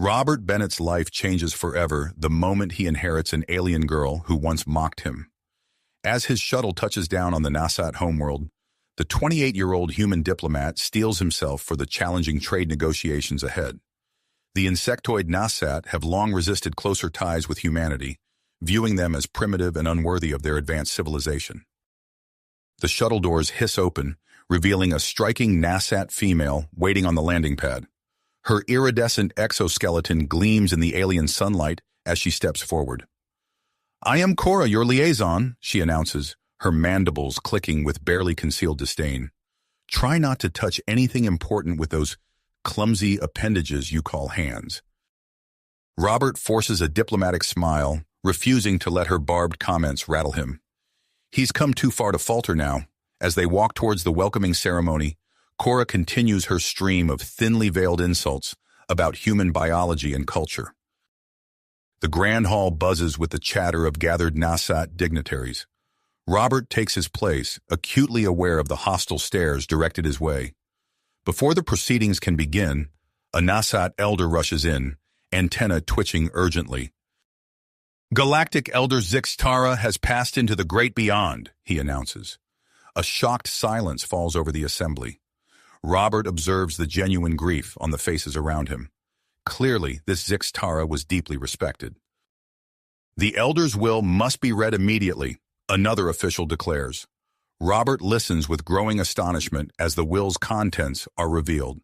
Robert Bennett's life changes forever the moment he inherits an alien girl who once mocked him. As his shuttle touches down on the Nasat homeworld, the 28-year-old human diplomat steels himself for the challenging trade negotiations ahead. The insectoid Nasat have long resisted closer ties with humanity, viewing them as primitive and unworthy of their advanced civilization. The shuttle doors hiss open, revealing a striking Nasat female waiting on the landing pad. Her iridescent exoskeleton gleams in the alien sunlight as she steps forward. "I am Cora, your liaison," she announces, her mandibles clicking with barely concealed disdain. "Try not to touch anything important with those clumsy appendages you call hands." Robert forces a diplomatic smile, refusing to let her barbed comments rattle him. He's come too far to falter now. As they walk towards the welcoming ceremony, Cora continues her stream of thinly veiled insults about human biology and culture. The grand hall buzzes with the chatter of gathered Nasat dignitaries. Robert takes his place, acutely aware of the hostile stares directed his way. Before the proceedings can begin, a Nasat elder rushes in, antenna twitching urgently. "Galactic Elder Zixtara has passed into the great beyond," he announces. A shocked silence falls over the assembly. Robert observes the genuine grief on the faces around him. Clearly, this Zixtara was deeply respected. "The Elder's will must be read immediately," another official declares. Robert listens with growing astonishment as the will's contents are revealed.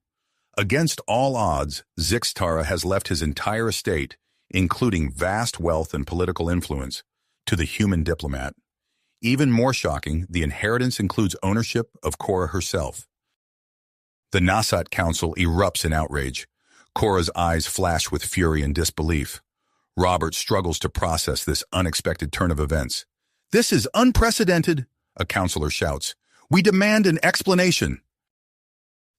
Against all odds, Zixtara has left his entire estate, including vast wealth and political influence, to the human diplomat. Even more shocking, the inheritance includes ownership of Cora herself. The Nasat Council erupts in outrage. Cora's eyes flash with fury and disbelief. Robert struggles to process this unexpected turn of events. "This is unprecedented," a counselor shouts. "We demand an explanation."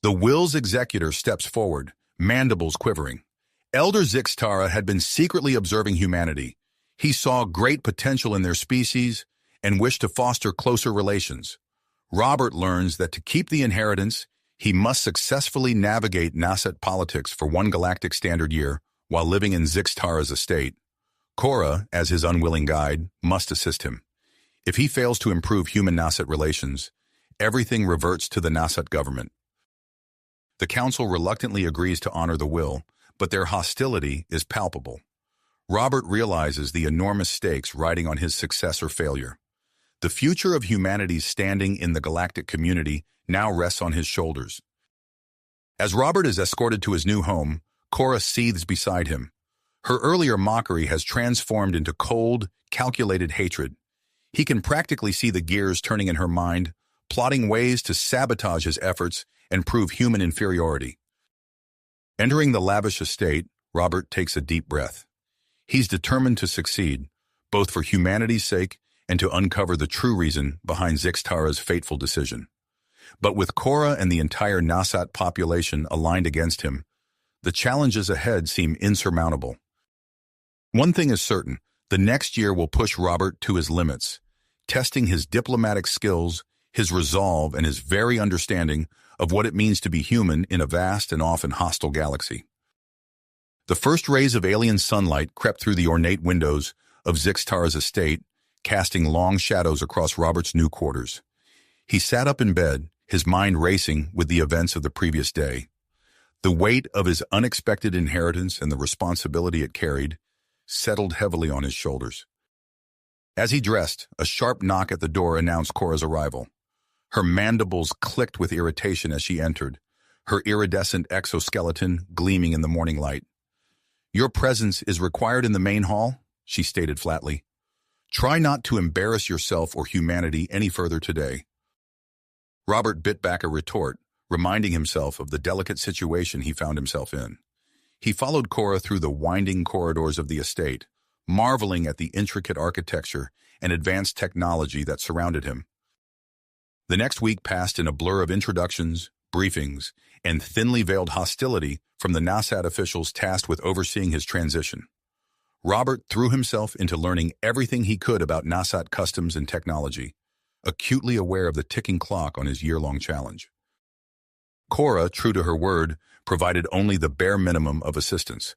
The will's executor steps forward, mandibles quivering. Elder Zixtara had been secretly observing humanity. He saw great potential in their species and wished to foster closer relations. Robert learns that to keep the inheritance, he must successfully navigate Nasat politics for one galactic standard year while living in Zixtara's estate. Cora, as his unwilling guide, must assist him. If he fails to improve human-Nasat relations, everything reverts to the Nasat government. The council reluctantly agrees to honor the will, but their hostility is palpable. Robert realizes the enormous stakes riding on his success or failure. The future of humanity's standing in the galactic community now rests on his shoulders. As Robert is escorted to his new home, Cora seethes beside him. Her earlier mockery has transformed into cold, calculated hatred. He can practically see the gears turning in her mind, plotting ways to sabotage his efforts and prove human inferiority. Entering the lavish estate, Robert takes a deep breath. He's determined to succeed, both for humanity's sake and to uncover the true reason behind Zixtara's fateful decision. But with Cora and the entire Nasat population aligned against him, the challenges ahead seem insurmountable. One thing is certain, the next year will push Robert to his limits, testing his diplomatic skills, his resolve, and his very understanding of what it means to be human in a vast and often hostile galaxy. The first rays of alien sunlight crept through the ornate windows of Zixtara's estate, casting long shadows across Robert's new quarters. He sat up in bed, his mind racing with the events of the previous day. The weight of his unexpected inheritance and the responsibility it carried settled heavily on his shoulders. As he dressed, a sharp knock at the door announced Cora's arrival. Her mandibles clicked with irritation as she entered, her iridescent exoskeleton gleaming in the morning light. "Your presence is required in the main hall," she stated flatly. "Try not to embarrass yourself or humanity any further today." Robert bit back a retort, reminding himself of the delicate situation he found himself in. He followed Cora through the winding corridors of the estate, marveling at the intricate architecture and advanced technology that surrounded him. The next week passed in a blur of introductions, briefings, and thinly veiled hostility from the Nasat officials tasked with overseeing his transition. Robert threw himself into learning everything he could about Nasat customs and technology, acutely aware of the ticking clock on his year-long challenge. Cora, true to her word, provided only the bare minimum of assistance.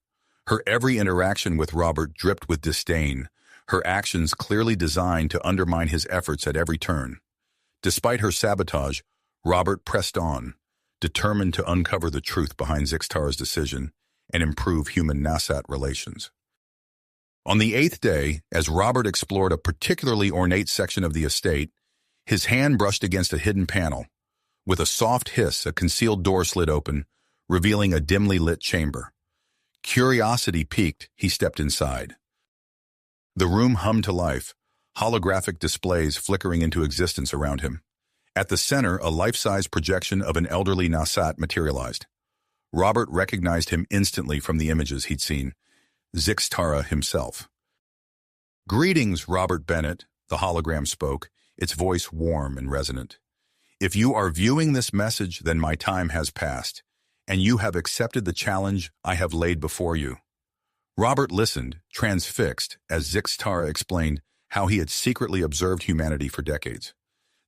Her every interaction with Robert dripped with disdain, her actions clearly designed to undermine his efforts at every turn. Despite her sabotage, Robert pressed on, determined to uncover the truth behind Zixtara's decision and improve human-Nasat relations. On the 8th day, as Robert explored a particularly ornate section of the estate, his hand brushed against a hidden panel. With a soft hiss, a concealed door slid open, revealing a dimly lit chamber. Curiosity piqued, he stepped inside. The room hummed to life, holographic displays flickering into existence around him. At the center, a life-size projection of an elderly Nasat materialized. Robert recognized him instantly from the images he'd seen. Zixtara himself. "Greetings, Robert Bennett," the hologram spoke, its voice warm and resonant. "If you are viewing this message, then my time has passed, and you have accepted the challenge I have laid before you." Robert listened, transfixed, as Zixtara explained how he had secretly observed humanity for decades.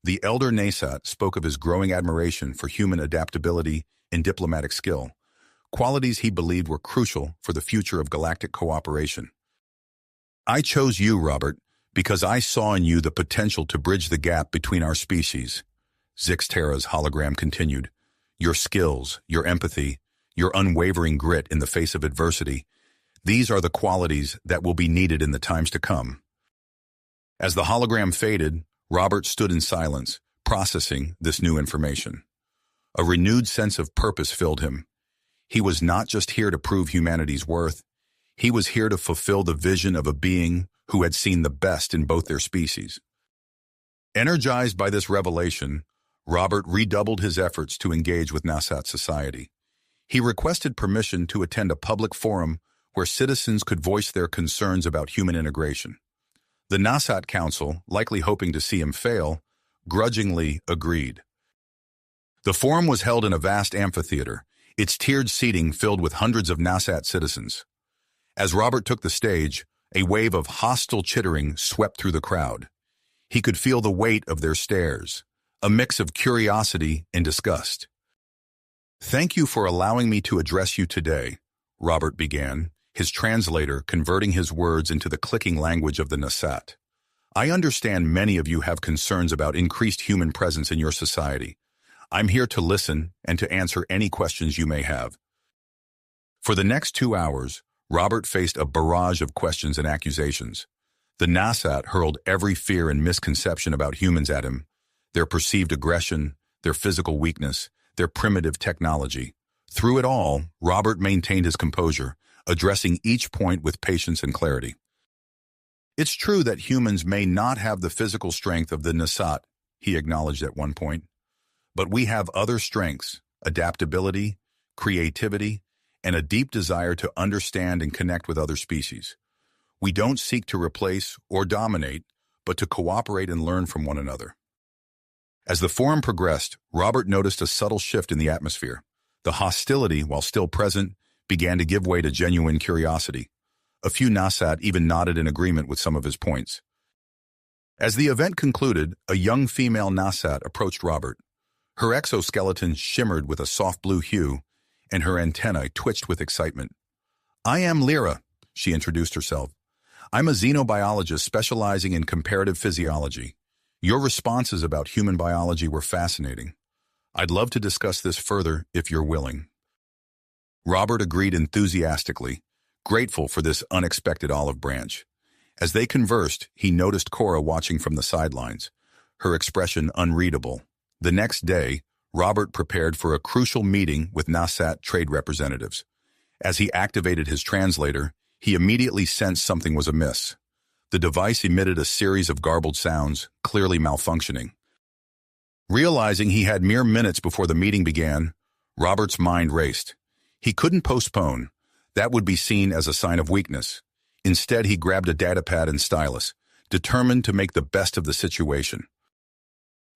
The elder Nasat spoke of his growing admiration for human adaptability and diplomatic skill, qualities he believed were crucial for the future of galactic cooperation. "I chose you, Robert, because I saw in you the potential to bridge the gap between our species," Zixtara's hologram continued. "Your skills, your empathy, your unwavering grit in the face of adversity, these are the qualities that will be needed in the times to come." As the hologram faded, Robert stood in silence, processing this new information. A renewed sense of purpose filled him. He was not just here to prove humanity's worth, he was here to fulfill the vision of a being who had seen the best in both their species. Energized by this revelation, Robert redoubled his efforts to engage with Nasat society. He requested permission to attend a public forum where citizens could voice their concerns about human integration. The Nasat Council, likely hoping to see him fail, grudgingly agreed. The forum was held in a vast amphitheater, its tiered seating filled with hundreds of Nasat citizens. As Robert took the stage, a wave of hostile chittering swept through the crowd. He could feel the weight of their stares, a mix of curiosity and disgust. "Thank you for allowing me to address you today," Robert began, his translator converting his words into the clicking language of the Nasat. "I understand many of you have concerns about increased human presence in your society. I'm here to listen and to answer any questions you may have." For the next 2 hours, Robert faced a barrage of questions and accusations. The Nasat hurled every fear and misconception about humans at him, their perceived aggression, their physical weakness, their primitive technology. Through it all, Robert maintained his composure, addressing each point with patience and clarity. "It's true that humans may not have the physical strength of the Nasat," he acknowledged at one point. "But we have other strengths, adaptability, creativity, and a deep desire to understand and connect with other species. We don't seek to replace or dominate, but to cooperate and learn from one another." As the forum progressed, Robert noticed a subtle shift in the atmosphere. The hostility, while still present, began to give way to genuine curiosity. A few Nasat even nodded in agreement with some of his points. As the event concluded, a young female Nasat approached Robert. Her exoskeleton shimmered with a soft blue hue, and her antennae twitched with excitement. "I am Lyra," she introduced herself. "I'm a xenobiologist specializing in comparative physiology. Your responses about human biology were fascinating. I'd love to discuss this further if you're willing." Robert agreed enthusiastically, grateful for this unexpected olive branch. As they conversed, he noticed Cora watching from the sidelines, her expression unreadable. The next day, Robert prepared for a crucial meeting with Nasat trade representatives. As he activated his translator, he immediately sensed something was amiss. The device emitted a series of garbled sounds, clearly malfunctioning. Realizing he had mere minutes before the meeting began, Robert's mind raced. He couldn't postpone. That would be seen as a sign of weakness. Instead, he grabbed a datapad and stylus, determined to make the best of the situation.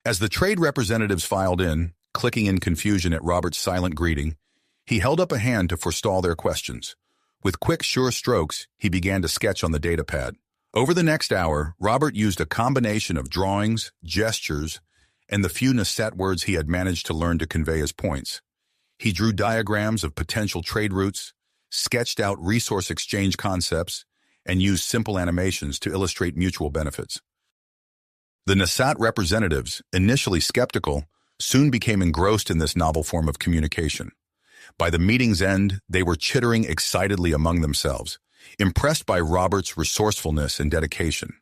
As the trade representatives filed in, clicking in confusion at Robert's silent greeting, he held up a hand to forestall their questions. With quick, sure strokes, he began to sketch on the datapad. Over the next hour, Robert used a combination of drawings, gestures, and the few Nasat words he had managed to learn to convey his points. He drew diagrams of potential trade routes, sketched out resource exchange concepts, and used simple animations to illustrate mutual benefits. The Nasat representatives, initially skeptical, soon became engrossed in this novel form of communication. By the meeting's end, they were chittering excitedly among themselves, impressed by Robert's resourcefulness and dedication.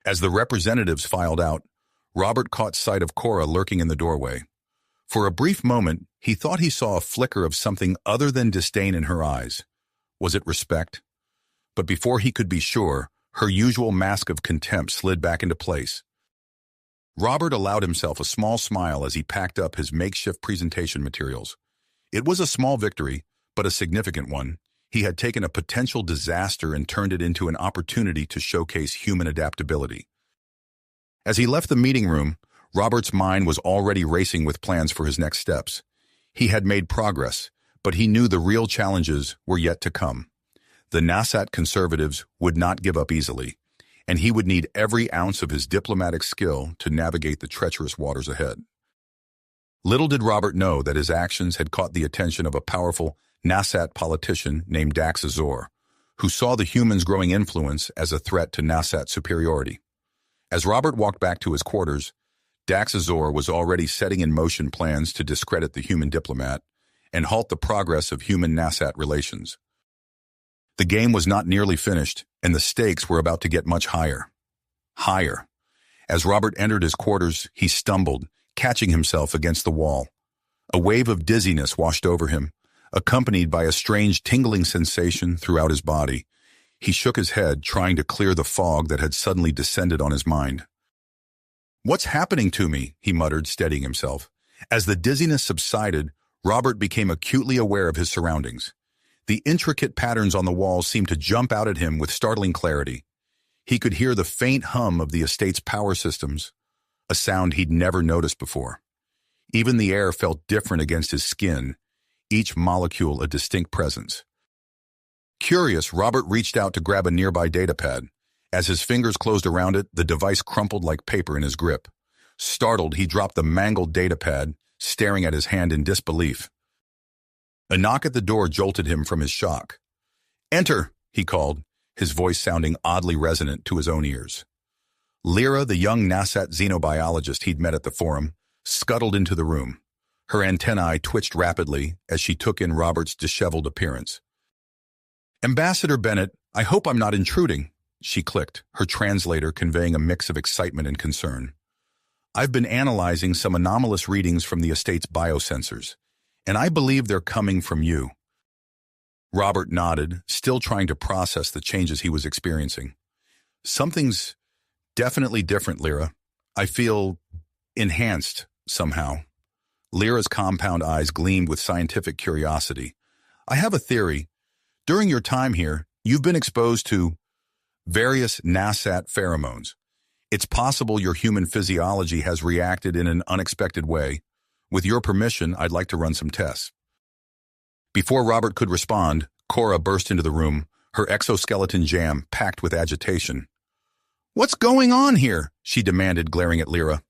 As the representatives filed out, Robert caught sight of Cora lurking in the doorway. For a brief moment, he thought he saw a flicker of something other than disdain in her eyes. Was it respect? But before he could be sure, her usual mask of contempt slid back into place. Robert allowed himself a small smile as he packed up his makeshift presentation materials. It was a small victory, but a significant one. He had taken a potential disaster and turned it into an opportunity to showcase human adaptability. As he left the meeting room, Robert's mind was already racing with plans for his next steps. He had made progress, but he knew the real challenges were yet to come. The Nasat conservatives would not give up easily, and he would need every ounce of his diplomatic skill to navigate the treacherous waters ahead. Little did Robert know that his actions had caught the attention of a powerful Nasat politician named Dax Azor, who saw the humans' growing influence as a threat to Nasat superiority. As Robert walked back to his quarters, Dax Azor was already setting in motion plans to discredit the human diplomat and halt the progress of human-Nasat relations. The game was not nearly finished, and the stakes were about to get much higher. Higher. As Robert entered his quarters, he stumbled, catching himself against the wall. A wave of dizziness washed over him, accompanied by a strange tingling sensation throughout his body. He shook his head, trying to clear the fog that had suddenly descended on his mind. "What's happening to me?" he muttered, steadying himself. As the dizziness subsided, Robert became acutely aware of his surroundings. The intricate patterns on the walls seemed to jump out at him with startling clarity. He could hear the faint hum of the estate's power systems, a sound he'd never noticed before. Even the air felt different against his skin, each molecule a distinct presence. Curious, Robert reached out to grab a nearby datapad. As his fingers closed around it, the device crumpled like paper in his grip. Startled, he dropped the mangled datapad, staring at his hand in disbelief. A knock at the door jolted him from his shock. "Enter," he called, his voice sounding oddly resonant to his own ears. Lyra, the young Nasat xenobiologist he'd met at the forum, scuttled into the room. Her antennae twitched rapidly as she took in Robert's disheveled appearance. "Ambassador Bennett, I hope I'm not intruding," she clicked, her translator conveying a mix of excitement and concern. "I've been analyzing some anomalous readings from the estate's biosensors, and I believe they're coming from you." Robert nodded, still trying to process the changes he was experiencing. "Something's definitely different, Lyra. I feel enhanced somehow." Lyra's compound eyes gleamed with scientific curiosity. "I have a theory. During your time here, you've been exposed to various Nasat pheromones. It's possible your human physiology has reacted in an unexpected way. With your permission, I'd like to run some tests." Before Robert could respond, Cora burst into the room, her exoskeleton jam-packed with agitation. "What's going on here?" she demanded, glaring at Lyra.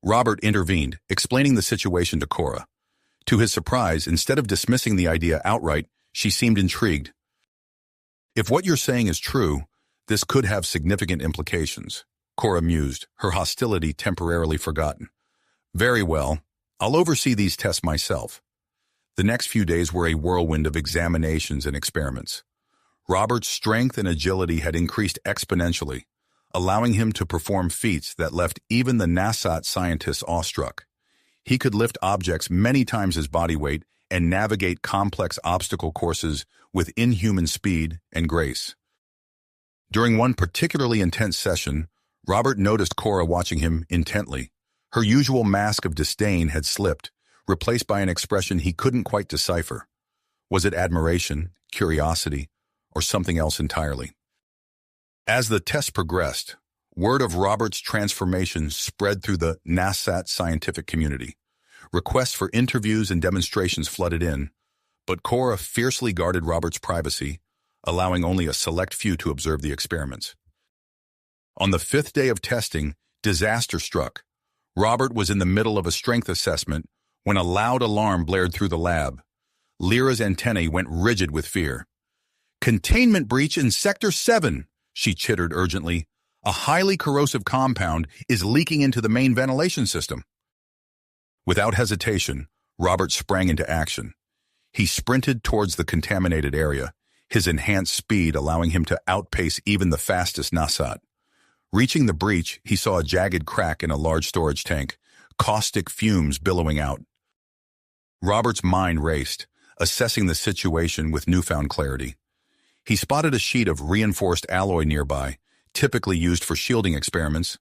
Robert intervened, explaining the situation to Cora. To his surprise, instead of dismissing the idea outright, she seemed intrigued. "If what you're saying is true, this could have significant implications," Cora mused, her hostility temporarily forgotten. "Very well. I'll oversee these tests myself." The next few days were a whirlwind of examinations and experiments. Robert's strength and agility had increased exponentially, allowing him to perform feats that left even the Nasat scientists awestruck. He could lift objects many times his body weight and navigate complex obstacle courses with inhuman speed and grace. During one particularly intense session, Robert noticed Cora watching him intently. Her usual mask of disdain had slipped, replaced by an expression he couldn't quite decipher. Was it admiration, curiosity, or something else entirely? As the test progressed, word of Robert's transformation spread through the Nasat scientific community. Requests for interviews and demonstrations flooded in, but Cora fiercely guarded Robert's privacy, allowing only a select few to observe the experiments. On the 5th day of testing, disaster struck. Robert was in the middle of a strength assessment when a loud alarm blared through the lab. Lyra's antennae went rigid with fear. "Containment breach in Sector 7, she chittered urgently. "A highly corrosive compound is leaking into the main ventilation system." Without hesitation, Robert sprang into action. He sprinted towards the contaminated area, his enhanced speed allowing him to outpace even the fastest Nasat. Reaching the breach, he saw a jagged crack in a large storage tank, caustic fumes billowing out. Robert's mind raced, assessing the situation with newfound clarity. He spotted a sheet of reinforced alloy nearby, typically used for shielding experiments.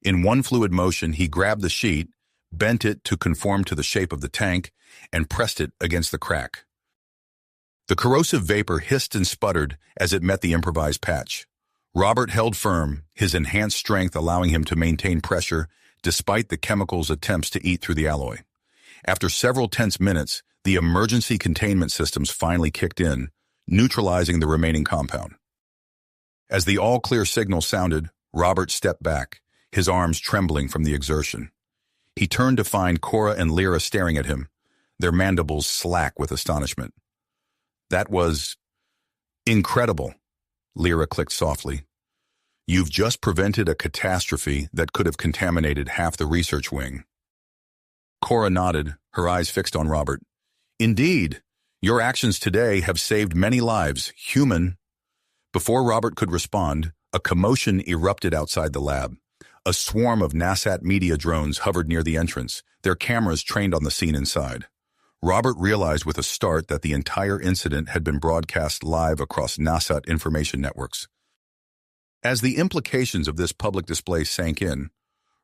In one fluid motion, he grabbed the sheet, bent it to conform to the shape of the tank, and pressed it against the crack. The corrosive vapor hissed and sputtered as it met the improvised patch. Robert held firm, his enhanced strength allowing him to maintain pressure despite the chemical's attempts to eat through the alloy. After several tense minutes, the emergency containment systems finally kicked in, neutralizing the remaining compound. As the all-clear signal sounded, Robert stepped back, his arms trembling from the exertion. He turned to find Cora and Lyra staring at him, their mandibles slack with astonishment. "That was incredible," Lyra clicked softly. "You've just prevented a catastrophe that could have contaminated half the research wing." Cora nodded, her eyes fixed on Robert. "Indeed, your actions today have saved many lives, human." Before Robert could respond, a commotion erupted outside the lab. A swarm of Nasat media drones hovered near the entrance, their cameras trained on the scene inside. Robert realized with a start that the entire incident had been broadcast live across Nasat information networks. As the implications of this public display sank in,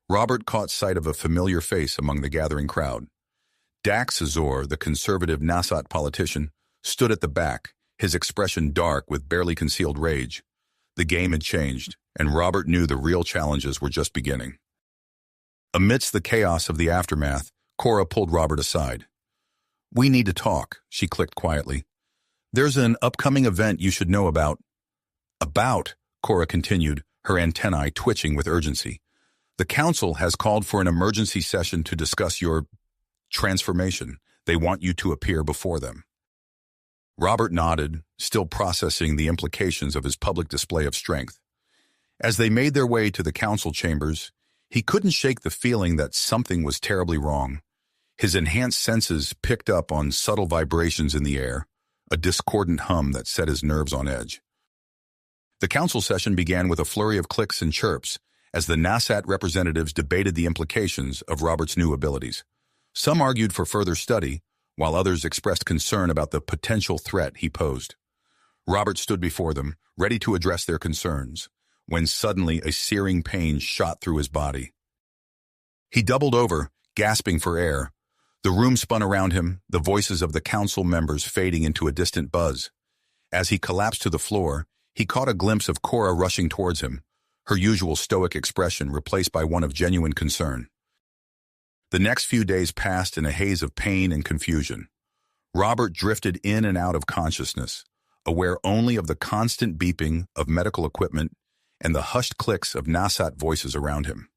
Robert caught sight of a familiar face among the gathering crowd. Dax Azor, the conservative Nasat politician, stood at the back, his expression dark with barely concealed rage. The game had changed, and Robert knew the real challenges were just beginning. Amidst the chaos of the aftermath, Cora pulled Robert aside. "We need to talk," she clicked quietly. "There's an upcoming event you should know about." "About?" Cora continued, her antennae twitching with urgency. "The council has called for an emergency session to discuss your transformation. They want you to appear before them." Robert nodded, still processing the implications of his public display of strength. As they made their way to the council chambers, he couldn't shake the feeling that something was terribly wrong. His enhanced senses picked up on subtle vibrations in the air, a discordant hum that set his nerves on edge. The council session began with a flurry of clicks and chirps as the Nasat representatives debated the implications of Robert's new abilities. Some argued for further study, while others expressed concern about the potential threat he posed. Robert stood before them, ready to address their concerns, when suddenly a searing pain shot through his body. He doubled over, gasping for air. The room spun around him, the voices of the council members fading into a distant buzz. As he collapsed to the floor, he caught a glimpse of Cora rushing towards him, her usual stoic expression replaced by one of genuine concern. The next few days passed in a haze of pain and confusion. Robert drifted in and out of consciousness, aware only of the constant beeping of medical equipment and the hushed clicks of Nasat voices around him.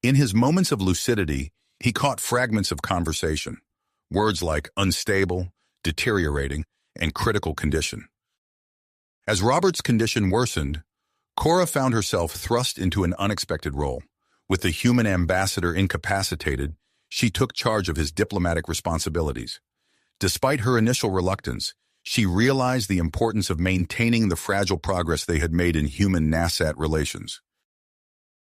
In his moments of lucidity, he caught fragments of conversation, words like unstable, deteriorating, and critical condition. As Robert's condition worsened, Cora found herself thrust into an unexpected role. With the human ambassador incapacitated, she took charge of his diplomatic responsibilities. Despite her initial reluctance, she realized the importance of maintaining the fragile progress they had made in human-Nasat relations.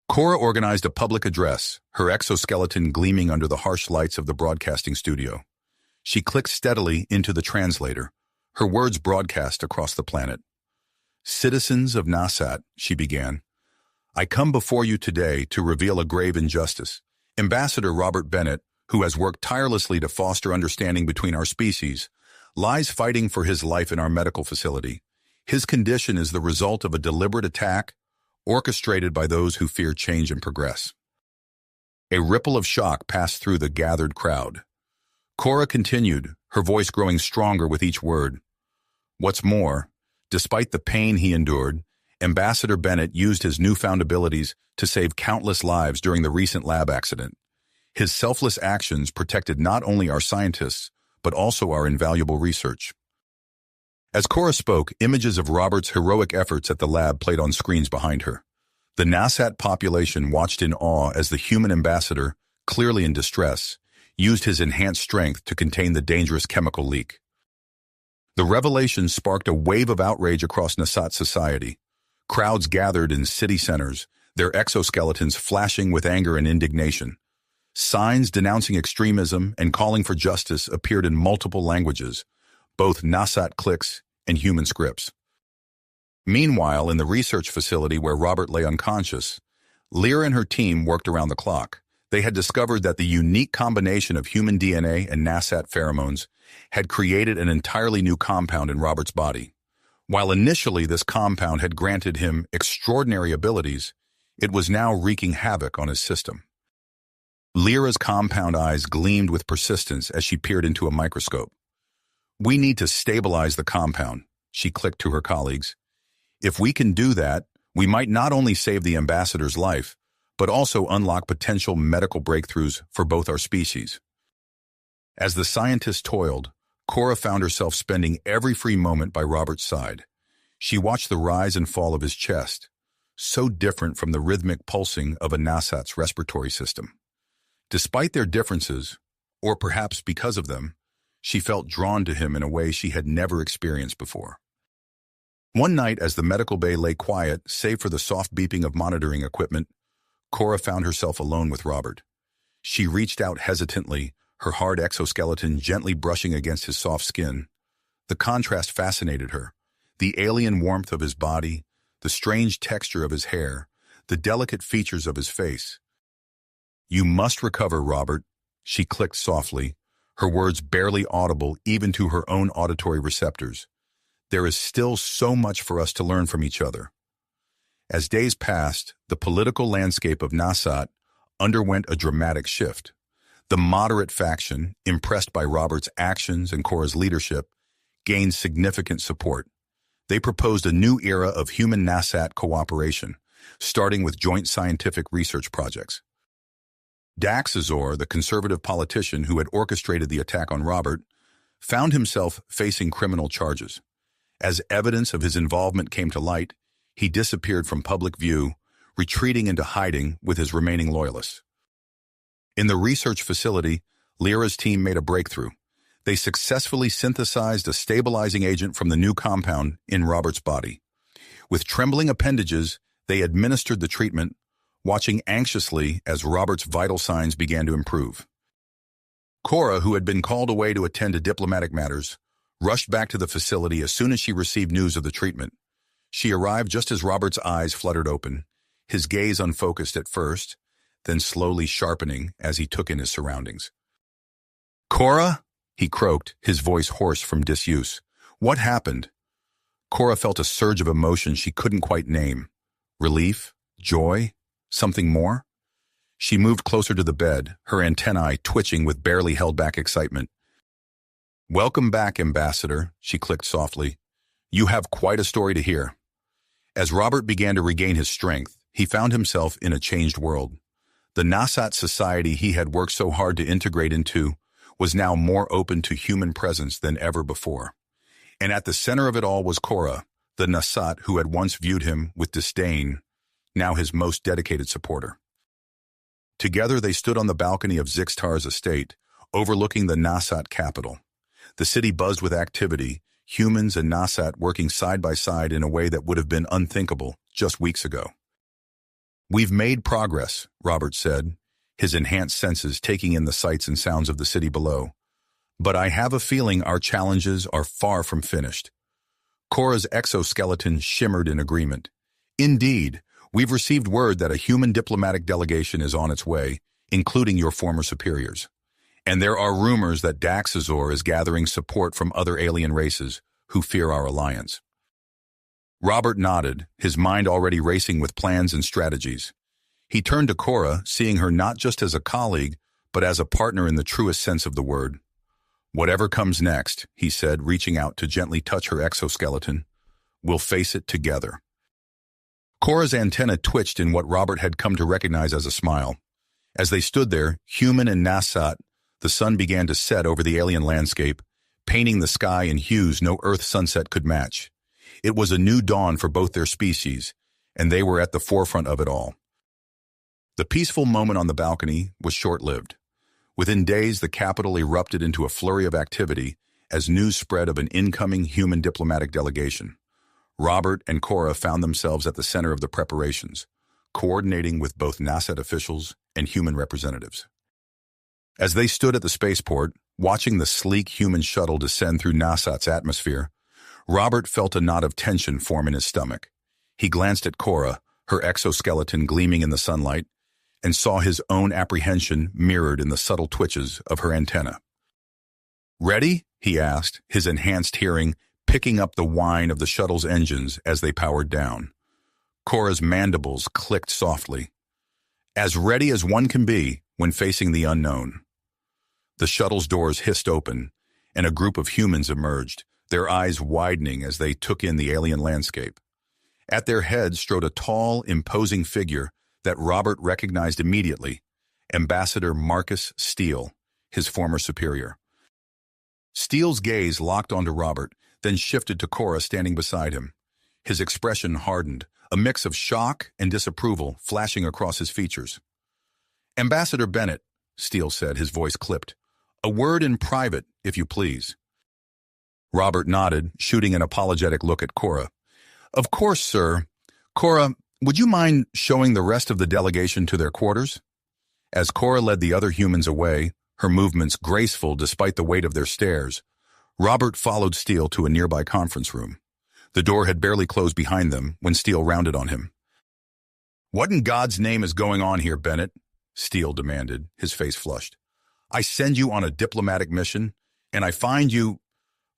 Cora organized a public address, her exoskeleton gleaming under the harsh lights of the broadcasting studio. She clicked steadily into the translator, her words broadcast across the planet. "Citizens of Nasat," she began, "I come before you today to reveal a grave injustice. Ambassador Robert Bennett, who has worked tirelessly to foster understanding between our species, lies fighting for his life in our medical facility. His condition is the result of a deliberate attack orchestrated by those who fear change and progress." A ripple of shock passed through the gathered crowd. Cora continued, her voice growing stronger with each word. "What's more, despite the pain he endured, Ambassador Bennett used his newfound abilities to save countless lives during the recent lab accident. His selfless actions protected not only our scientists, but also our invaluable research. As Cora spoke, images of Robert's heroic efforts at the lab played on screens behind her. The NASAT population watched in awe as the human ambassador, clearly in distress, used his enhanced strength to contain the dangerous chemical leak. The revelation sparked a wave of outrage across NASAT society. Crowds gathered in city centers, their exoskeletons flashing with anger and indignation. Signs denouncing extremism and calling for justice appeared in multiple languages, both NASAT clicks and human scripts. Meanwhile, in the research facility where Robert lay unconscious, Lyra and her team worked around the clock. They had discovered that the unique combination of human DNA and NASAT pheromones had created an entirely new compound in Robert's body. While initially this compound had granted him extraordinary abilities, it was now wreaking havoc on his system. Lyra's compound eyes gleamed with persistence as she peered into a microscope. "We need to stabilize the compound," she clicked to her colleagues. "If we can do that, we might not only save the ambassador's life, but also unlock potential medical breakthroughs for both our species." As the scientist toiled, Cora found herself spending every free moment by Robert's side. She watched the rise and fall of his chest, so different from the rhythmic pulsing of a NASAT's respiratory system. Despite their differences, or perhaps because of them, she felt drawn to him in a way she had never experienced before. One night, as the medical bay lay quiet, save for the soft beeping of monitoring equipment, Cora found herself alone with Robert. She reached out hesitantly, her hard exoskeleton gently brushing against his soft skin. The contrast fascinated her. The alien warmth of his body, the strange texture of his hair, the delicate features of his face. "You must recover, Robert," she clicked softly, her words barely audible even to her own auditory receptors. "There is still so much for us to learn from each other." As days passed, the political landscape of NASAT underwent a dramatic shift. The moderate faction, impressed by Robert's actions and Cora's leadership, gained significant support. They proposed a new era of human-NASAT cooperation, starting with joint scientific research projects. Daxazor, the conservative politician who had orchestrated the attack on Robert, found himself facing criminal charges. As evidence of his involvement came to light, he disappeared from public view, retreating into hiding with his remaining loyalists. In the research facility, Lyra's team made a breakthrough. They successfully synthesized a stabilizing agent from the new compound in Robert's body. With trembling appendages, they administered the treatment, watching anxiously as Robert's vital signs began to improve. Cora, who had been called away to attend to diplomatic matters, rushed back to the facility as soon as she received news of the treatment. She arrived just as Robert's eyes fluttered open, his gaze unfocused at first, then slowly sharpening as he took in his surroundings. "Cora?" he croaked, his voice hoarse from disuse. "What happened?" Cora felt a surge of emotion she couldn't quite name. Relief? Joy? Something more? She moved closer to the bed, her antennae twitching with barely held back excitement. "Welcome back, Ambassador," she clicked softly. "You have quite a story to hear." As Robert began to regain his strength, he found himself in a changed world. The NASAT society he had worked so hard to integrate into was now more open to human presence than ever before. And at the center of it all was Cora, the NASAT who had once viewed him with disdain, now his most dedicated supporter. Together they stood on the balcony of Zixtar's estate, overlooking the NASAT capital. The city buzzed with activity, humans and NASAT working side by side in a way that would have been unthinkable just weeks ago. "We've made progress," Robert said, his enhanced senses taking in the sights and sounds of the city below. "But I have a feeling our challenges are far from finished." Cora's exoskeleton shimmered in agreement. "Indeed, we've received word that a human diplomatic delegation is on its way, including your former superiors. And there are rumors that Daxazor is gathering support from other alien races who fear our alliance." Robert nodded, his mind already racing with plans and strategies. He turned to Cora, seeing her not just as a colleague, but as a partner in the truest sense of the word. "Whatever comes next," he said, reaching out to gently touch her exoskeleton, "we'll face it together." Cora's antenna twitched in what Robert had come to recognize as a smile. As they stood there, human and NASAT, The sun began to set over the alien landscape, painting the sky in hues no Earth sunset could match. It was a new dawn for both their species, and they were at the forefront of it all. The peaceful moment on the balcony was short-lived. Within days, the capital erupted into a flurry of activity as news spread of an incoming human diplomatic delegation. Robert and Cora found themselves at the center of the preparations, coordinating with both NASA officials and human representatives. As they stood at the spaceport, watching the sleek human shuttle descend through NASA's atmosphere, Robert felt a knot of tension form in his stomach. He glanced at Cora, her exoskeleton gleaming in the sunlight, and saw his own apprehension mirrored in the subtle twitches of her antenna. "Ready?" he asked, his enhanced hearing picking up the whine of the shuttle's engines as they powered down. Cora's mandibles clicked softly. As ready as one can be when facing the unknown. The shuttle's doors hissed open, and a group of humans emerged, their eyes widening as they took in the alien landscape. At their head strode a tall, imposing figure that Robert recognized immediately, Ambassador Marcus Steele, his former superior. Steele's gaze locked onto Robert, then shifted to Cora standing beside him. His expression hardened, a mix of shock and disapproval flashing across his features. "Ambassador Bennett," Steele said, his voice clipped. "A word in private, if you please." Robert nodded, shooting an apologetic look at Cora. "Of course, sir. Cora, would you mind showing the rest of the delegation to their quarters?" As Cora led the other humans away, her movements graceful despite the weight of their stares, Robert followed Steele to a nearby conference room. The door had barely closed behind them when Steele rounded on him. "What in God's name is going on here, Bennett?" Steele demanded, his face flushed. "I send you on a diplomatic mission, and I find you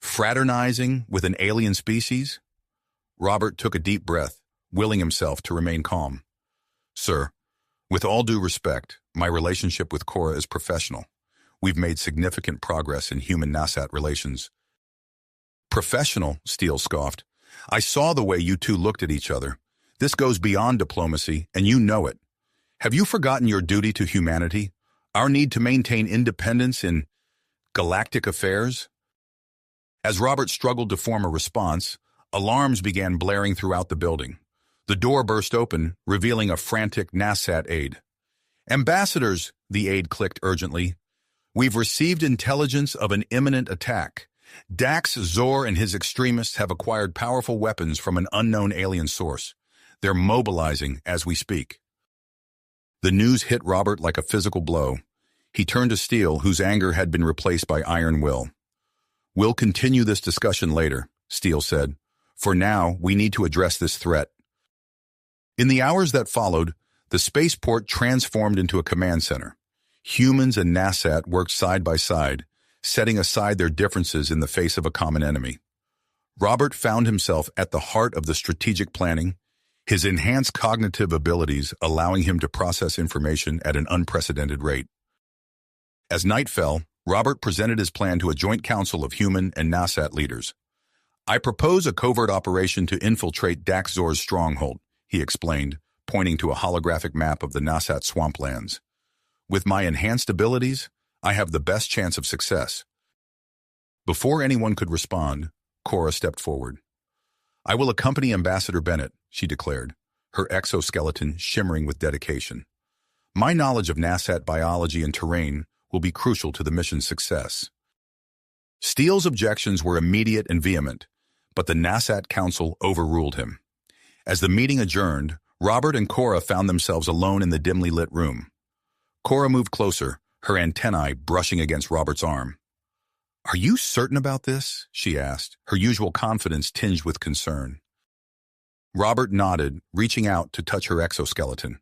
fraternizing with an alien species?" Robert took a deep breath, willing himself to remain calm. "Sir, with all due respect, my relationship with Cora is professional. We've made significant progress in human-NASA relations." "Professional?" Steele scoffed. "I saw the way you two looked at each other. This goes beyond diplomacy, and you know it. Have you forgotten your duty to humanity? Our need to maintain independence in galactic affairs?" As Robert struggled to form a response, alarms began blaring throughout the building. The door burst open, revealing a frantic NASA aide. "Ambassadors," the aide clicked urgently. "We've received intelligence of an imminent attack. Dax Zor and his extremists have acquired powerful weapons from an unknown alien source. They're mobilizing as we speak." The news hit Robert like a physical blow. He turned to Steele, whose anger had been replaced by iron will. "We'll continue this discussion later," Steele said. "For now, we need to address this threat." In the hours that followed, the spaceport transformed into a command center. Humans and NASA worked side by side, setting aside their differences in the face of a common enemy. Robert found himself at the heart of the strategic planning, his enhanced cognitive abilities allowing him to process information at an unprecedented rate. As night fell, Robert presented his plan to a joint council of human and NASA leaders. "I propose a covert operation to infiltrate Dax Zor's stronghold," he explained, pointing to a holographic map of the NASA swamplands. "With my enhanced abilities, I have the best chance of success." Before anyone could respond, Cora stepped forward. "I will accompany Ambassador Bennett," she declared, her exoskeleton shimmering with dedication. "My knowledge of NASA biology and terrain will be crucial to the mission's success." Steele's objections were immediate and vehement, but the NASA Council overruled him. As the meeting adjourned, Robert and Cora found themselves alone in the dimly lit room. Cora moved closer, her antennae brushing against Robert's arm. "Are you certain about this?" she asked, her usual confidence tinged with concern. Robert nodded, reaching out to touch her exoskeleton.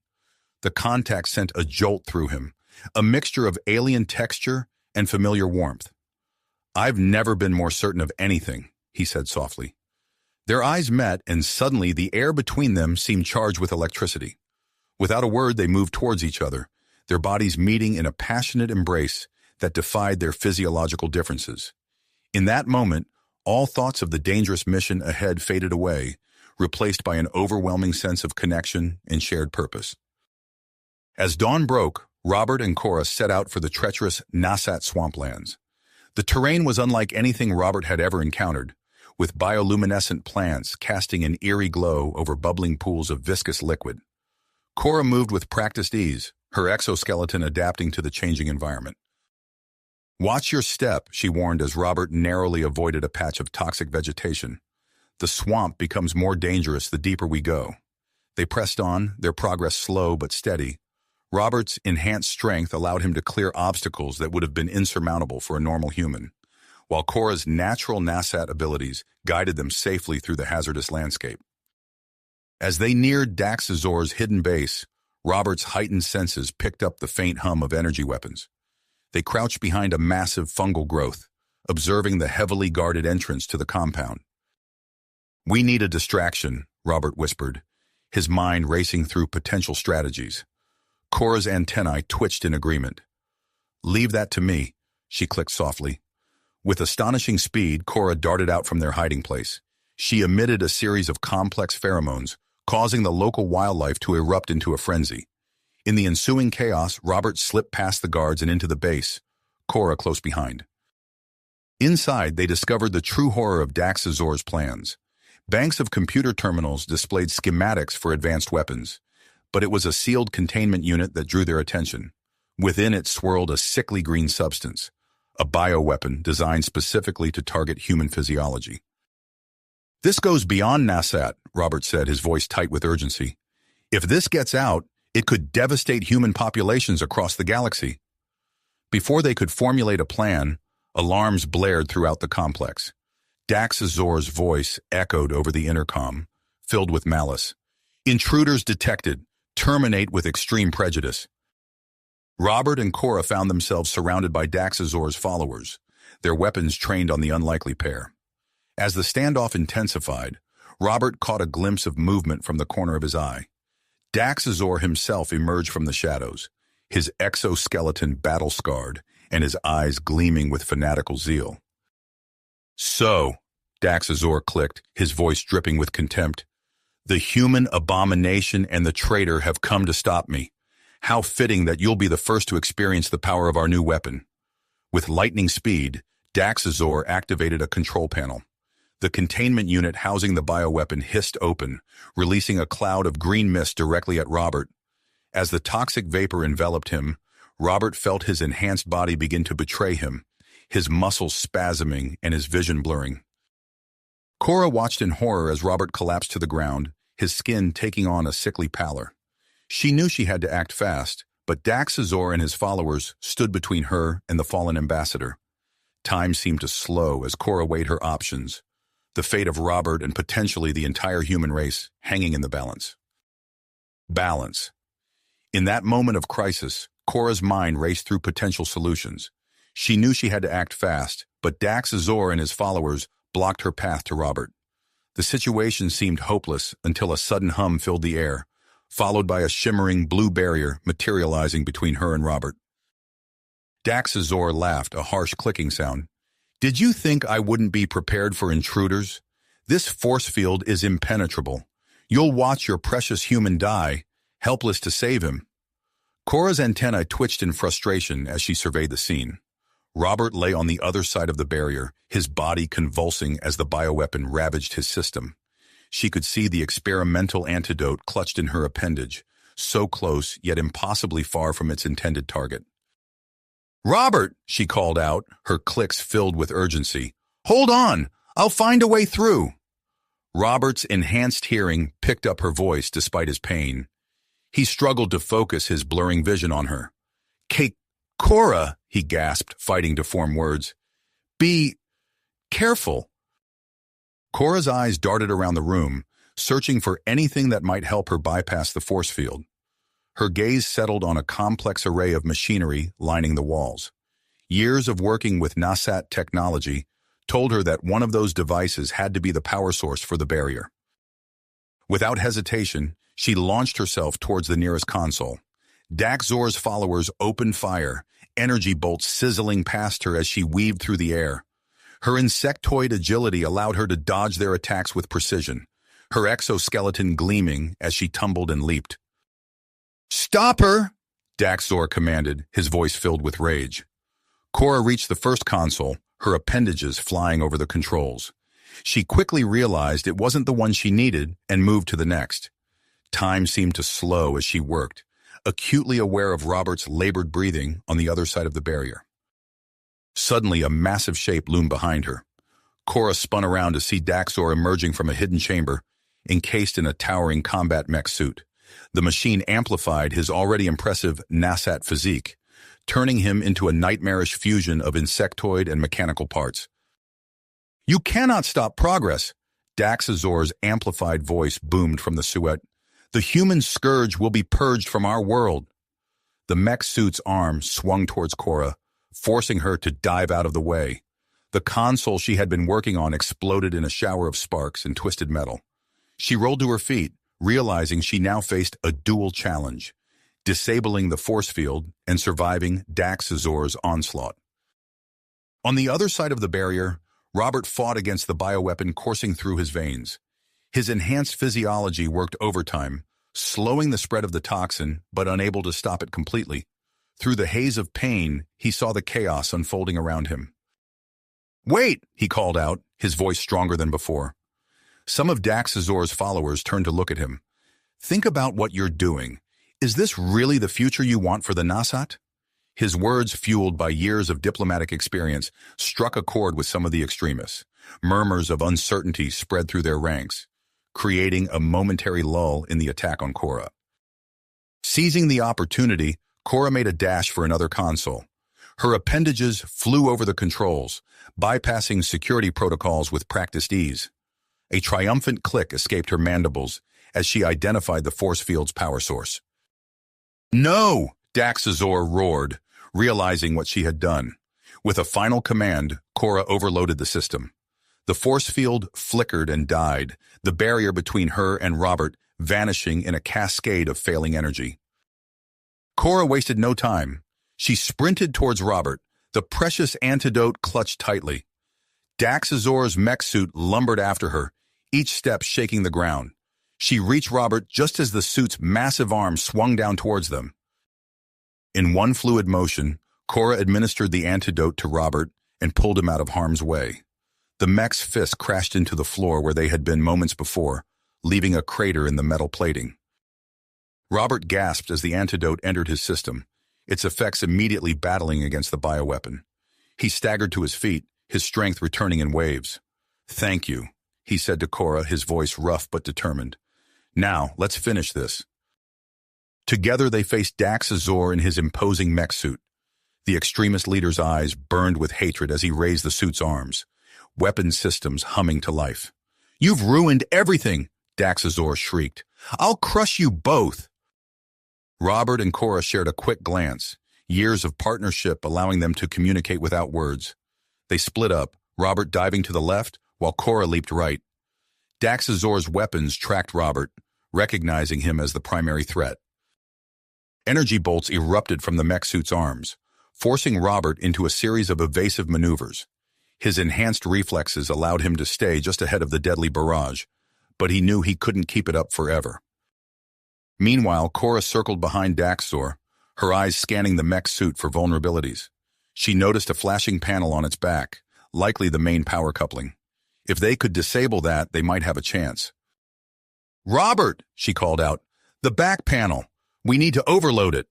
The contact sent a jolt through him, a mixture of alien texture and familiar warmth. "I've never been more certain of anything," he said softly. Their eyes met, and suddenly the air between them seemed charged with electricity. Without a word, they moved towards each other, their bodies meeting in a passionate embrace that defied their physiological differences. In that moment, all thoughts of the dangerous mission ahead faded away, replaced by an overwhelming sense of connection and shared purpose. As dawn broke, Robert and Cora set out for the treacherous Nasat swamplands. The terrain was unlike anything Robert had ever encountered, with bioluminescent plants casting an eerie glow over bubbling pools of viscous liquid. Cora moved with practiced ease, her exoskeleton adapting to the changing environment. "Watch your step," she warned as Robert narrowly avoided a patch of toxic vegetation. "The swamp becomes more dangerous the deeper we go." They pressed on, their progress slow but steady. Robert's enhanced strength allowed him to clear obstacles that would have been insurmountable for a normal human, while Cora's natural Nasat abilities guided them safely through the hazardous landscape. As they neared Daxazor's hidden base, Robert's heightened senses picked up the faint hum of energy weapons. They crouched behind a massive fungal growth, observing the heavily guarded entrance to the compound. "We need a distraction," Robert whispered, his mind racing through potential strategies. Cora's antennae twitched in agreement. "Leave that to me," she clicked softly. With astonishing speed, Cora darted out from their hiding place. She emitted a series of complex pheromones, causing the local wildlife to erupt into a frenzy. In the ensuing chaos, Robert slipped past the guards and into the base, Cora close behind. Inside, they discovered the true horror of Daxazor's plans. Banks of computer terminals displayed schematics for advanced weapons, but it was a sealed containment unit that drew their attention. Within it swirled a sickly green substance, a bioweapon designed specifically to target human physiology. "This goes beyond Nasat," Robert said, his voice tight with urgency. "If this gets out, it could devastate human populations across the galaxy." Before they could formulate a plan, alarms blared throughout the complex. Daxazor's voice echoed over the intercom, filled with malice. "Intruders detected. Terminate with extreme prejudice." Robert and Cora found themselves surrounded by Daxazor's followers, their weapons trained on the unlikely pair. As the standoff intensified, Robert caught a glimpse of movement from the corner of his eye. Daxazor himself emerged from the shadows, his exoskeleton battle-scarred and his eyes gleaming with fanatical zeal. "So," Daxazor clicked, his voice dripping with contempt, "the human abomination and the traitor have come to stop me. How fitting that you'll be the first to experience the power of our new weapon." With lightning speed, Daxazor activated a control panel. The containment unit housing the bioweapon hissed open, releasing a cloud of green mist directly at Robert. As the toxic vapor enveloped him, Robert felt his enhanced body begin to betray him, his muscles spasming and his vision blurring. Cora watched in horror as Robert collapsed to the ground, his skin taking on a sickly pallor. She knew she had to act fast, but Daxazor and his followers stood between her and the fallen ambassador. Time seemed to slow as Cora weighed her options, the fate of Robert and potentially the entire human race hanging in the balance. Balance. In that moment of crisis, Cora's mind raced through potential solutions. She knew she had to act fast, but Daxazor and his followers blocked her path to Robert. The situation seemed hopeless until a sudden hum filled the air, followed by a shimmering blue barrier materializing between her and Robert. Daxazor laughed, a harsh clicking sound. "Did you think I wouldn't be prepared for intruders? This force field is impenetrable. You'll watch your precious human die, helpless to save him." Cora's antennae twitched in frustration as she surveyed the scene. Robert lay on the other side of the barrier, his body convulsing as the bioweapon ravaged his system. She could see the experimental antidote clutched in her appendage, so close yet impossibly far from its intended target. "Robert," she called out, her clicks filled with urgency. "Hold on! I'll find a way through." Robert's enhanced hearing picked up her voice despite his pain. He struggled to focus his blurring vision on her. Cora," he gasped, fighting to form words. "Be careful." Cora's eyes darted around the room, searching for anything that might help her bypass the force field. Her gaze settled on a complex array of machinery lining the walls. Years of working with Nasat technology told her that one of those devices had to be the power source for the barrier. Without hesitation, she launched herself towards the nearest console. Daxazor's followers opened fire, energy bolts sizzling past her as she weaved through the air. Her insectoid agility allowed her to dodge their attacks with precision, her exoskeleton gleaming as she tumbled and leaped. "Stop her!" Daxor commanded, his voice filled with rage. Cora reached the first console, her appendages flying over the controls. She quickly realized it wasn't the one she needed and moved to the next. Time seemed to slow as she worked, acutely aware of Robert's labored breathing on the other side of the barrier. Suddenly, a massive shape loomed behind her. Cora spun around to see Daxor emerging from a hidden chamber, encased in a towering combat mech suit. The machine amplified his already impressive Nasat physique, turning him into a nightmarish fusion of insectoid and mechanical parts. "You cannot stop progress," Daxazor's amplified voice boomed from the suet. "The human scourge will be purged from our world." The mech suit's arm swung towards Cora, forcing her to dive out of the way. The console she had been working on exploded in a shower of sparks and twisted metal. She rolled to her feet, realizing she now faced a dual challenge: disabling the force field and surviving Daxazor's onslaught. On the other side of the barrier, Robert fought against the bioweapon coursing through his veins. His enhanced physiology worked overtime, slowing the spread of the toxin but unable to stop it completely. Through the haze of pain, he saw the chaos unfolding around him. "Wait!" he called out, his voice stronger than before. Some of Daxazor's followers turned to look at him. "Think about what you're doing. Is this really the future you want for the Nasat?" His words, fueled by years of diplomatic experience, struck a chord with some of the extremists. Murmurs of uncertainty spread through their ranks, creating a momentary lull in the attack on Cora. Seizing the opportunity, Cora made a dash for another console. Her appendages flew over the controls, bypassing security protocols with practiced ease. A triumphant click escaped her mandibles as she identified the force field's power source. "No!" Daxazor roared, realizing what she had done. With a final command, Cora overloaded the system. The force field flickered and died, the barrier between her and Robert vanishing in a cascade of failing energy. Cora wasted no time. She sprinted towards Robert, the precious antidote clutched tightly. Daxazor's mech suit lumbered after her, each step shaking the ground. She reached Robert just as the suit's massive arm swung down towards them. In one fluid motion, Cora administered the antidote to Robert and pulled him out of harm's way. The mech's fist crashed into the floor where they had been moments before, leaving a crater in the metal plating. Robert gasped as the antidote entered his system, its effects immediately battling against the bioweapon. He staggered to his feet, his strength returning in waves. "Thank you," he said to Cora, his voice rough but determined. "Now, let's finish this." Together they faced Daxazor in his imposing mech suit. The extremist leader's eyes burned with hatred as he raised the suit's arms, weapon systems humming to life. "You've ruined everything," Daxazor shrieked. "I'll crush you both." Robert and Cora shared a quick glance, years of partnership allowing them to communicate without words. They split up, Robert diving to the left while Cora leaped right. Daxazor's weapons tracked Robert, recognizing him as the primary threat. Energy bolts erupted from the mech suit's arms, forcing Robert into a series of evasive maneuvers. His enhanced reflexes allowed him to stay just ahead of the deadly barrage, but he knew he couldn't keep it up forever. Meanwhile, Cora circled behind Daxazor, her eyes scanning the mech suit for vulnerabilities. She noticed a flashing panel on its back, likely the main power coupling. If they could disable that, they might have a chance. "Robert," she called out, "the back panel. We need to overload it."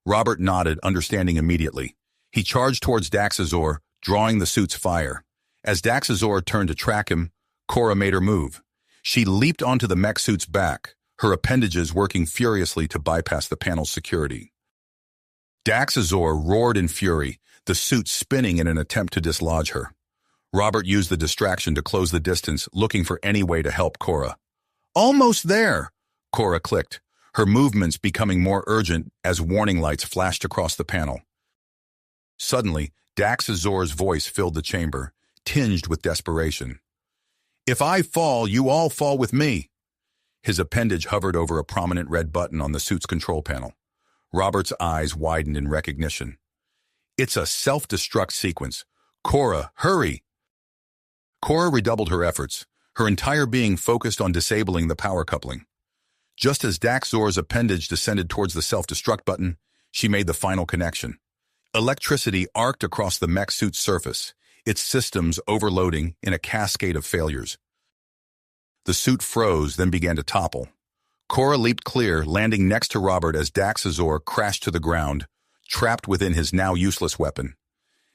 Robert nodded, understanding immediately. He charged towards Daxazor, drawing the suit's fire. As Daxazor turned to track him, Cora made her move. She leaped onto the mech suit's back, her appendages working furiously to bypass the panel's security. Daxazor roared in fury, the suit spinning in an attempt to dislodge her. Robert used the distraction to close the distance, looking for any way to help Cora. "Almost there," Cora clicked, her movements becoming more urgent as warning lights flashed across the panel. Suddenly, Daxazor's voice filled the chamber, tinged with desperation. "If I fall, you all fall with me." His appendage hovered over a prominent red button on the suit's control panel. Robert's eyes widened in recognition. "It's a self-destruct sequence. Cora, hurry!" Cora redoubled her efforts, her entire being focused on disabling the power coupling. Just as Daxazor's appendage descended towards the self-destruct button, She made the final connection. Electricity arced across the mech suit's surface, its systems overloading in a cascade of failures. The suit froze, then began to topple. Cora leaped clear, landing next to Robert as Daxazor crashed to the ground, trapped within his now useless weapon.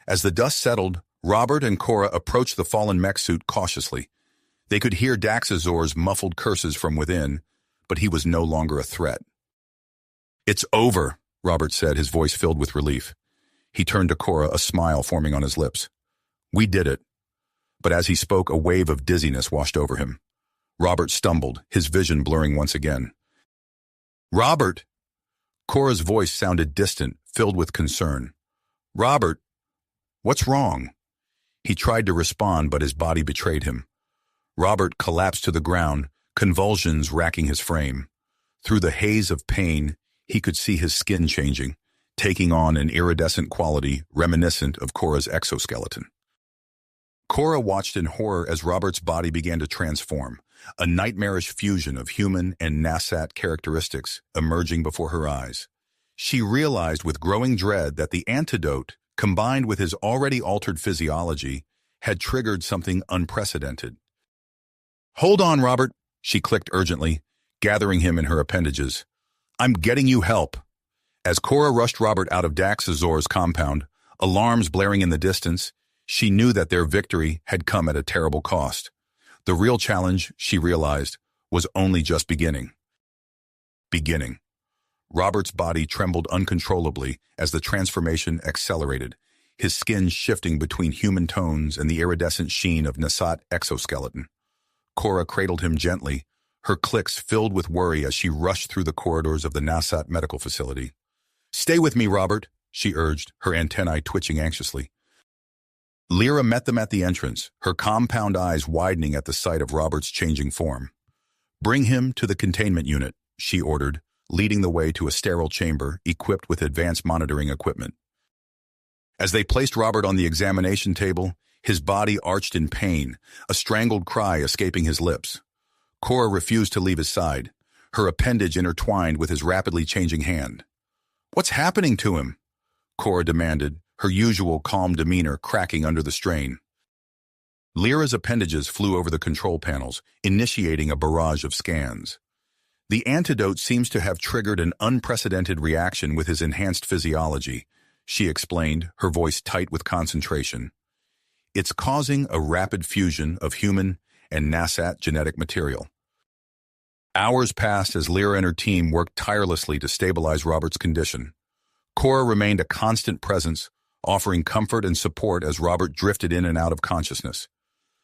As the dust settled, Robert and Cora approached the fallen mech suit cautiously. They could hear Daxazor's muffled curses from within, but he was no longer a threat. "It's over," Robert said, his voice filled with relief. He turned to Cora, a smile forming on his lips. "We did it." But as he spoke, a wave of dizziness washed over him. Robert stumbled, his vision blurring once again. "Robert!" Cora's voice sounded distant, filled with concern. "Robert, what's wrong?" He tried to respond, but his body betrayed him. Robert collapsed to the ground, convulsions racking his frame. Through the haze of pain, he could see his skin changing, taking on an iridescent quality reminiscent of Cora's exoskeleton. Cora watched in horror as Robert's body began to transform, a nightmarish fusion of human and Nasat characteristics emerging before her eyes. She realized with growing dread that the antidote, combined with his already altered physiology, had triggered something unprecedented. "Hold on, Robert," she clicked urgently, gathering him in her appendages. "I'm getting you help." As Cora rushed Robert out of Daxazor's compound, alarms blaring in the distance, she knew that their victory had come at a terrible cost. The real challenge, she realized, was only just beginning. Robert's body trembled uncontrollably as the transformation accelerated, his skin shifting between human tones and the iridescent sheen of Nasat exoskeleton. Cora cradled him gently, her clicks filled with worry as she rushed through the corridors of the Nasat medical facility. "Stay with me, Robert," she urged, her antennae twitching anxiously. Lyra met them at the entrance, her compound eyes widening at the sight of Robert's changing form. "Bring him to the containment unit," she ordered, leading the way to a sterile chamber equipped with advanced monitoring equipment. As they placed Robert on the examination table, his body arched in pain, a strangled cry escaping his lips. Cora refused to leave his side, her appendage intertwined with his rapidly changing hand. "What's happening to him?" Cora demanded, her usual calm demeanor cracking under the strain. Lyra's appendages flew over the control panels, initiating a barrage of scans. "The antidote seems to have triggered an unprecedented reaction with his enhanced physiology," she explained, her voice tight with concentration. "It's causing a rapid fusion of human and Nasat genetic material." Hours passed as Lyra and her team worked tirelessly to stabilize Robert's condition. Cora remained a constant presence, offering comfort and support as Robert drifted in and out of consciousness.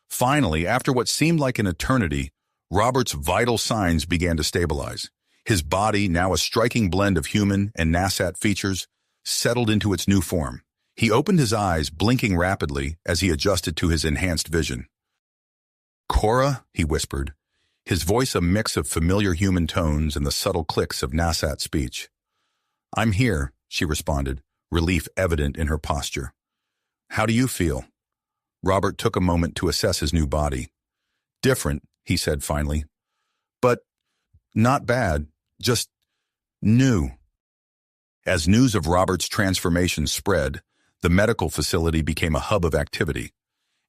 Finally, after what seemed like an eternity, Robert's vital signs began to stabilize. His body, now a striking blend of human and Nasat features, settled into its new form. He opened his eyes, blinking rapidly as he adjusted to his enhanced vision. "Cora," he whispered, his voice a mix of familiar human tones and the subtle clicks of Nasat speech. "I'm here," she responded, relief evident in her posture. "How do you feel?" Robert took a moment to assess his new body. "Different," he said finally. "But not bad, just new." As news of Robert's transformation spread, the medical facility became a hub of activity.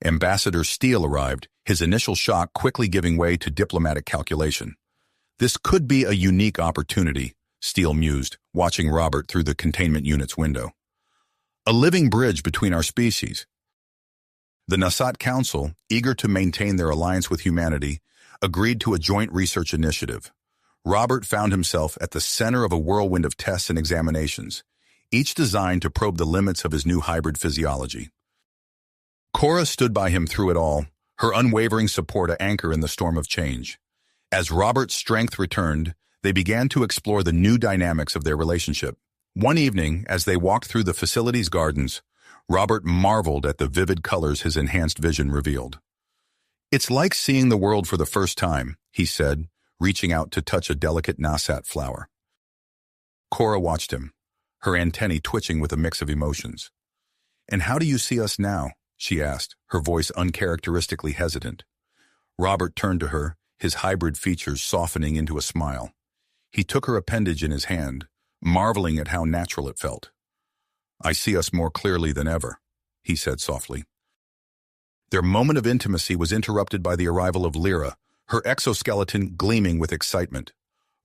Ambassador Steele arrived, his initial shock quickly giving way to diplomatic calculation. "This could be a unique opportunity," Steele mused, watching Robert through the containment unit's window. "A living bridge between our species." The Nasat Council, eager to maintain their alliance with humanity, agreed to a joint research initiative. Robert found himself at the center of a whirlwind of tests and examinations, each designed to probe the limits of his new hybrid physiology. Cora stood by him through it all, her unwavering support a anchor in the storm of change. As Robert's strength returned, they began to explore the new dynamics of their relationship. One evening, as they walked through the facility's gardens, Robert marveled at the vivid colors his enhanced vision revealed. "It's like seeing the world for the first time," he said, reaching out to touch a delicate Nasat flower. Cora watched him, her antennae twitching with a mix of emotions. "And how do you see us now?" she asked, her voice uncharacteristically hesitant. Robert turned to her, his hybrid features softening into a smile. He took her appendage in his hand, marveling at how natural it felt. "I see us more clearly than ever," he said softly. Their moment of intimacy was interrupted by the arrival of Lyra, her exoskeleton gleaming with excitement.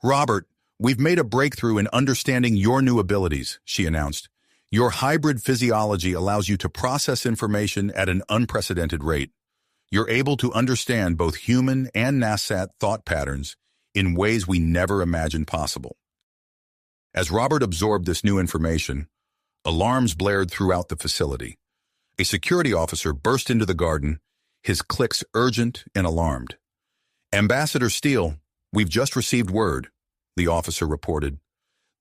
"Robert, we've made a breakthrough in understanding your new abilities," she announced. "Your hybrid physiology allows you to process information at an unprecedented rate. You're able to understand both human and Nasat thought patterns in ways we never imagined possible." As Robert absorbed this new information, alarms blared throughout the facility. A security officer burst into the garden, his clicks urgent and alarmed. "Ambassador Steele, we've just received word," the officer reported.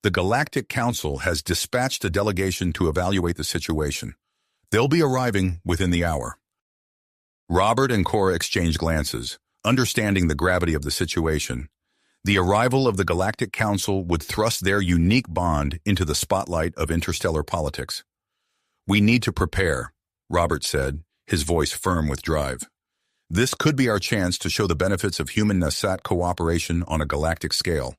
"The Galactic Council has dispatched a delegation to evaluate the situation. They'll be arriving within the hour." Robert and Cora exchanged glances, understanding the gravity of the situation. The arrival of the Galactic Council would thrust their unique bond into the spotlight of interstellar politics. "We need to prepare," Robert said, his voice firm with drive. "This could be our chance to show the benefits of human-Nasat cooperation on a galactic scale."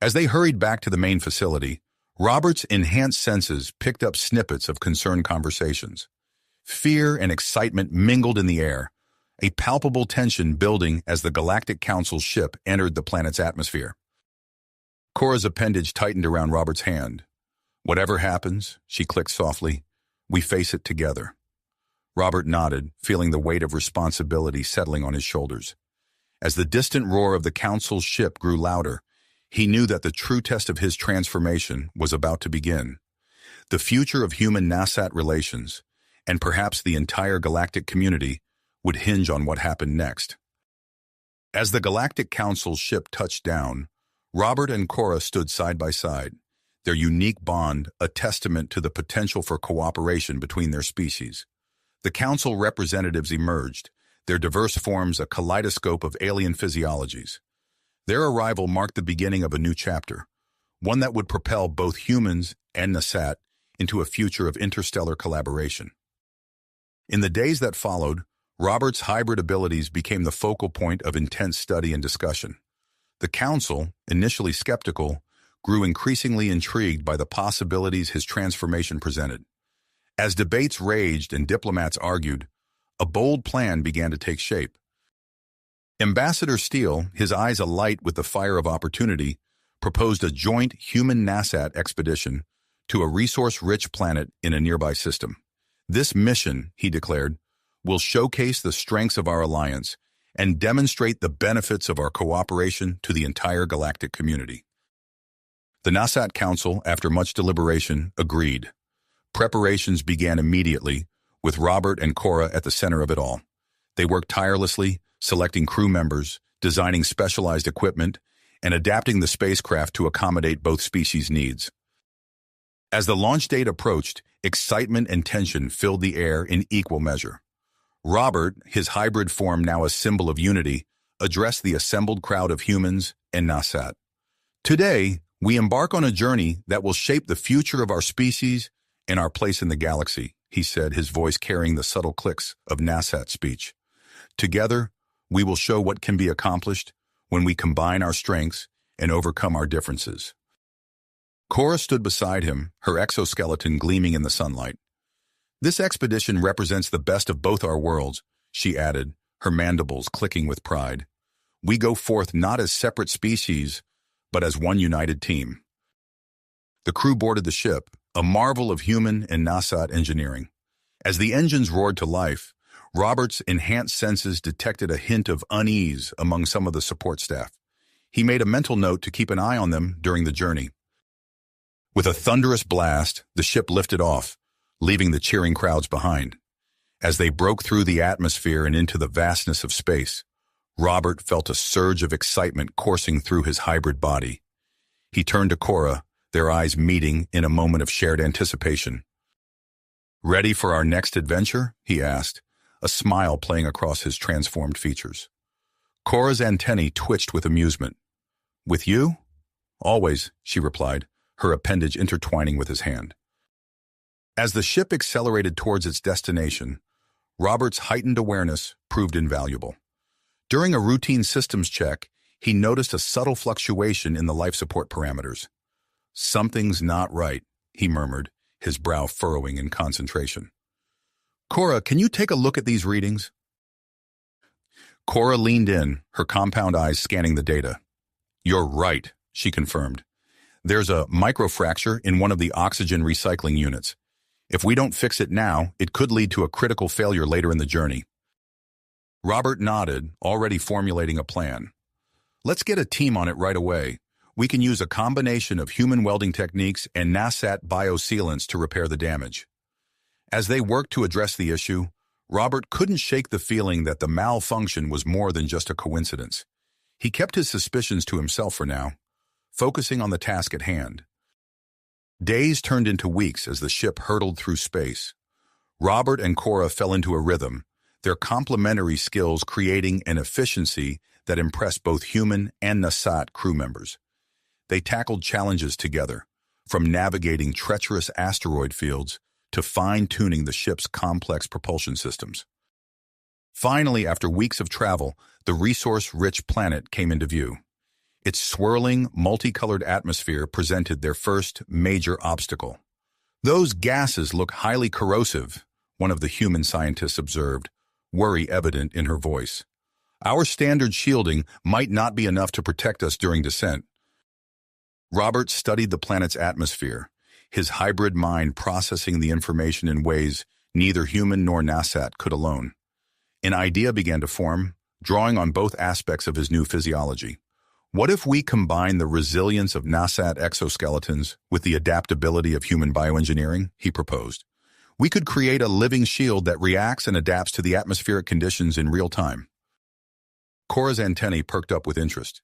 As they hurried back to the main facility, Robert's enhanced senses picked up snippets of concerned conversations. Fear and excitement mingled in the air, a palpable tension building as the Galactic Council's ship entered the planet's atmosphere. Cora's appendage tightened around Robert's hand. "Whatever happens," she clicked softly, "we face it together." Robert nodded, feeling the weight of responsibility settling on his shoulders. As the distant roar of the Council's ship grew louder, he knew that the true test of his transformation was about to begin. The future of human-Nasat relations, and perhaps the entire galactic community, would hinge on what happened next. As the Galactic Council's ship touched down, Robert and Cora stood side by side, their unique bond a testament to the potential for cooperation between their species. The Council representatives emerged, their diverse forms a kaleidoscope of alien physiologies. Their arrival marked the beginning of a new chapter, one that would propel both humans and Nasat into a future of interstellar collaboration. In the days that followed, Robert's hybrid abilities became the focal point of intense study and discussion. The Council, initially skeptical, grew increasingly intrigued by the possibilities his transformation presented. As debates raged and diplomats argued, a bold plan began to take shape. Ambassador Steele, his eyes alight with the fire of opportunity, proposed a joint human-Nasat expedition to a resource-rich planet in a nearby system. "This mission," he declared, "will showcase the strengths of our alliance and demonstrate the benefits of our cooperation to the entire galactic community." The Nasat Council, after much deliberation, agreed. Preparations began immediately, with Robert and Cora at the center of it all. They worked tirelessly, selecting crew members, designing specialized equipment, and adapting the spacecraft to accommodate both species' needs. As the launch date approached, excitement and tension filled the air in equal measure. Robert, his hybrid form now a symbol of unity, addressed the assembled crowd of humans and Nasat. "Today, we embark on a journey that will shape the future of our species and our place in the galaxy," he said, his voice carrying the subtle clicks of Nasat speech. "Together, we will show what can be accomplished when we combine our strengths and overcome our differences." Cora stood beside him, her exoskeleton gleaming in the sunlight. "This expedition represents the best of both our worlds," she added, her mandibles clicking with pride. "We go forth not as separate species, but as one united team." The crew boarded the ship, a marvel of human and Nasat engineering. As the engines roared to life, Robert's enhanced senses detected a hint of unease among some of the support staff. He made a mental note to keep an eye on them during the journey. With a thunderous blast, the ship lifted off, leaving the cheering crowds behind. As they broke through the atmosphere and into the vastness of space, Robert felt a surge of excitement coursing through his hybrid body. He turned to Cora, their eyes meeting in a moment of shared anticipation. "Ready for our next adventure?" he asked, a smile playing across his transformed features. Cora's antennae twitched with amusement. "With you?" "Always," she replied, her appendage intertwining with his hand. As the ship accelerated towards its destination, Robert's heightened awareness proved invaluable. During a routine systems check, he noticed a subtle fluctuation in the life support parameters. "Something's not right," he murmured, his brow furrowing in concentration. "Cora, can you take a look at these readings?" Cora leaned in, her compound eyes scanning the data. "You're right," she confirmed. "There's a microfracture in one of the oxygen recycling units. If we don't fix it now, it could lead to a critical failure later in the journey." Robert nodded, already formulating a plan. "Let's get a team on it right away. We can use a combination of human welding techniques and NASAT biosealants to repair the damage." As they worked to address the issue, Robert couldn't shake the feeling that the malfunction was more than just a coincidence. He kept his suspicions to himself for now, focusing on the task at hand. Days turned into weeks as the ship hurtled through space. Robert and Cora fell into a rhythm, their complementary skills creating an efficiency that impressed both human and NASAT crew members. They tackled challenges together, from navigating treacherous asteroid fields to fine-tuning the ship's complex propulsion systems. Finally, after weeks of travel, the resource-rich planet came into view. Its swirling, multicolored atmosphere presented their first major obstacle. "Those gases look highly corrosive," one of the human scientists observed, worry evident in her voice. "Our standard shielding might not be enough to protect us during descent." Robert studied the planet's atmosphere, his hybrid mind processing the information in ways neither human nor NASAT could alone. An idea began to form, drawing on both aspects of his new physiology. What if we combine the resilience of NASAT exoskeletons with the adaptability of human bioengineering? He proposed. We could create a living shield that reacts and adapts to the atmospheric conditions in real time. Cora's antennae perked up with interest.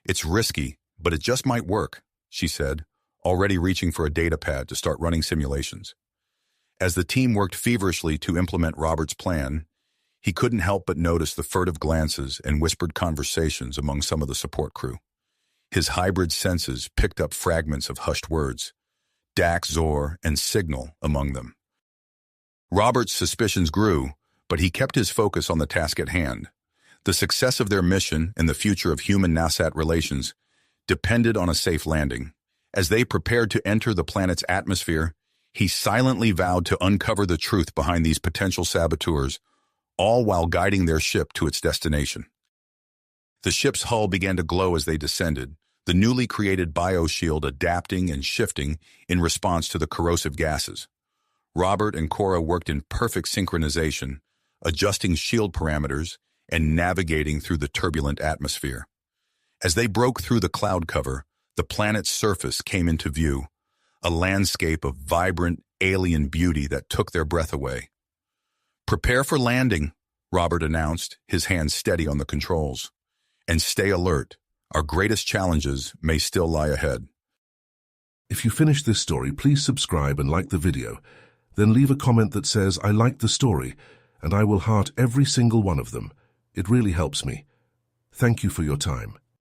"It's risky, but it just might work," she said, already reaching for a data pad to start running simulations. As the team worked feverishly to implement Robert's plan, he couldn't help but notice the furtive glances and whispered conversations among some of the support crew. His hybrid senses picked up fragments of hushed words, Dax, Zor, and Signal among them. Robert's suspicions grew, but he kept his focus on the task at hand. The success of their mission and the future of human-NASAT relations depended on a safe landing. As they prepared to enter the planet's atmosphere, he silently vowed to uncover the truth behind these potential saboteurs, all while guiding their ship to its destination. The ship's hull began to glow as they descended, the newly created bioshield adapting and shifting in response to the corrosive gases. Robert and Cora worked in perfect synchronization, adjusting shield parameters and navigating through the turbulent atmosphere. As they broke through the cloud cover, the planet's surface came into view, a landscape of vibrant, alien beauty that took their breath away. "Prepare for landing," Robert announced, his hands steady on the controls. "And stay alert. Our greatest challenges may still lie ahead." If you finished this story, please subscribe and like the video. Then leave a comment that says, "I liked the story," and I will heart every single one of them. It really helps me. Thank you for your time.